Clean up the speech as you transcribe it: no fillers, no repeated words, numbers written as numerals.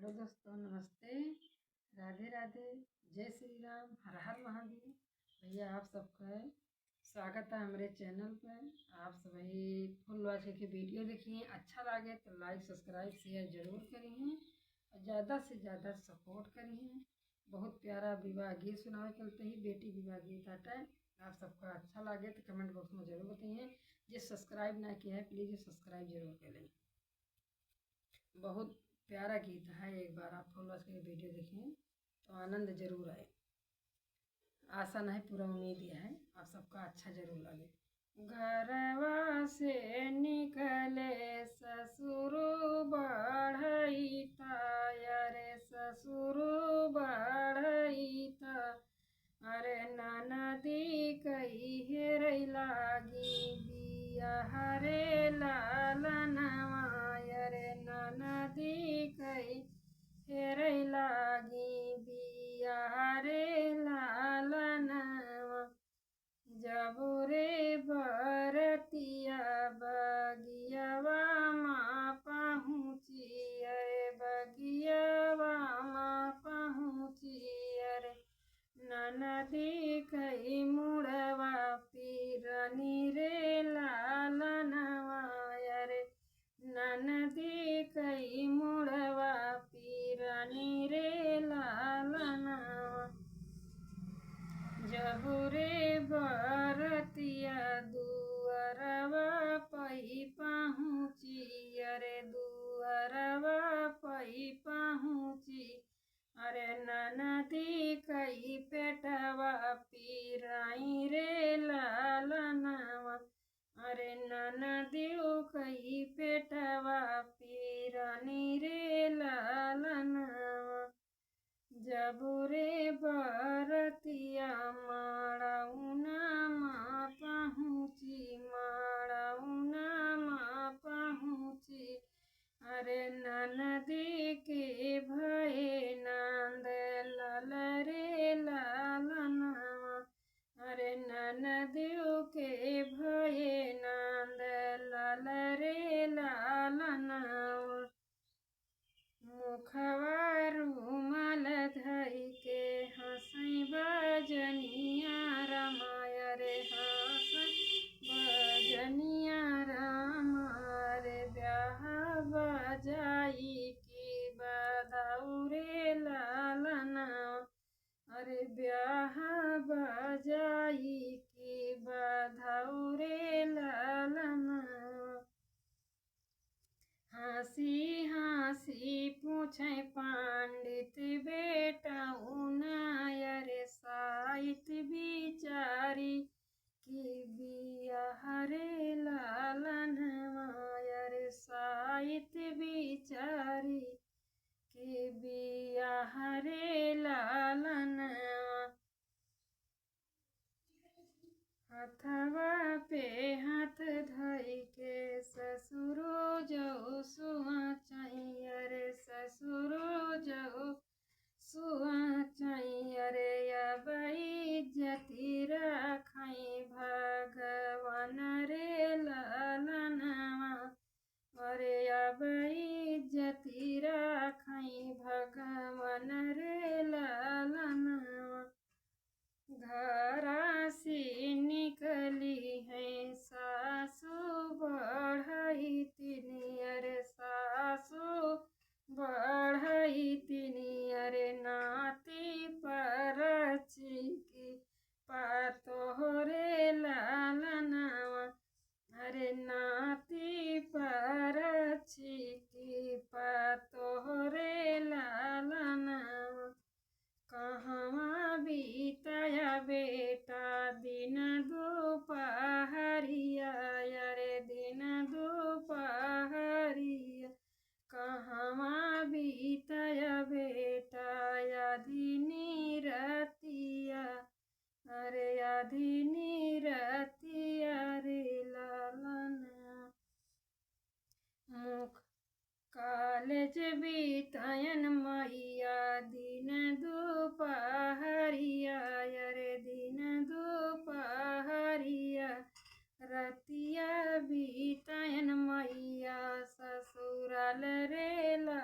Hello दोस्तों, नमस्ते, राधे राधे, जय श्री राम, हर हर महादेव। भैया आप सबका स्वागत है हमारे चैनल पर। आप सभी फुल वॉच के वीडियो देखिए, अच्छा लगे तो लाइक सब्सक्राइब शेयर जरूर करिए और ज़्यादा से ज़्यादा सपोर्ट करिए। बहुत प्यारा विवाह गीत सुनावे चलते ही, बेटी विवाह गीत आता है। आप सबका अच्छा लगे तो कमेंट बॉक्स में जरूर बताइए। जिस सब्सक्राइब ना किया है प्लीज़ सब्सक्राइब जरूर करें। बहुत प्यारा गीत है, एक बार आप फुल वॉच के वीडियो देखें तो आनंद जरूर आए। आशा नहीं, पूरा उम्मीद यह है आप सबका अच्छा जरूर लगे। घरवा से निकले ससुर बढ़ईता, अरे ससुर बढ़ईता, अरे ननदी कही हेरै लागी बियाह रे लालनवा, अरे ननदी कही हेरै लागी बियाह रे लालनवा। जब रे बरतिया बगियावा माँ पहुँची, अरे बगियावा माँ पहुँची, अरे ननदी कई मुड़वा पीरनी रे लालनवा, अरे ननदी कई मुड़वा पीरनी रे लालनवा। जब रे बरतिया दुअरवा पही पहुँची, अरे दुअरवा पही पहुँची, अरे ननदी कई पेटवा पीराई रे लालनवा, अरे ननदी कई पेटवा पीरानी रे लालनवा। जब रे बरतिया माड़ौना माँ पहुँची, माड़ौना माँ पहुँची, अरे ननदी के भये नंद लाल रे लालनवा, अरे ननदी के भये नंद लाल रे लालनवा। मुखवा रुमाल धई के हंसई बजनिया रामाय, रे हंसई बजनिया रामा, रे ब्याह बजाई की बधाऊ रे लालनवा, अरे ब्याह बजाई की बधाऊ रे लालनवा। हंसी हंसी पूछे पंडित बेटौना, अरे साइत बिचारी की बियाह रे लालनवा, अरे साइत बिचारी की बियाह रे लालनवा। हथवा पे हाथ धई के ससुरो जो सुआचई, अरे ससुरो जो सुआचई, अरे अब इज्जती रखई भगवान रे लालनवा, अरे अब इज्जती रखई भगवान रे लालनवा। घरा से निकली है सासु बढ़ई तिनी, अरे सासु बढ़ई तिनी, अरे नाती परची की पातोहरे लालनवा, अरे नाती परची की पातोहरे लालनवा। कहवा बीतया बेटा दिन दोपहरिया, अरे दिन दोपहरिया, कहवा बीतया बेटा आधी रतिया, अरे आधी रतिया रे लालना। मुख कॉलेज बीतयन मैया दिन दोपहरिया, अरे दिन दोपहरिया, रतिया बीतयन मैया ससुराल रे ला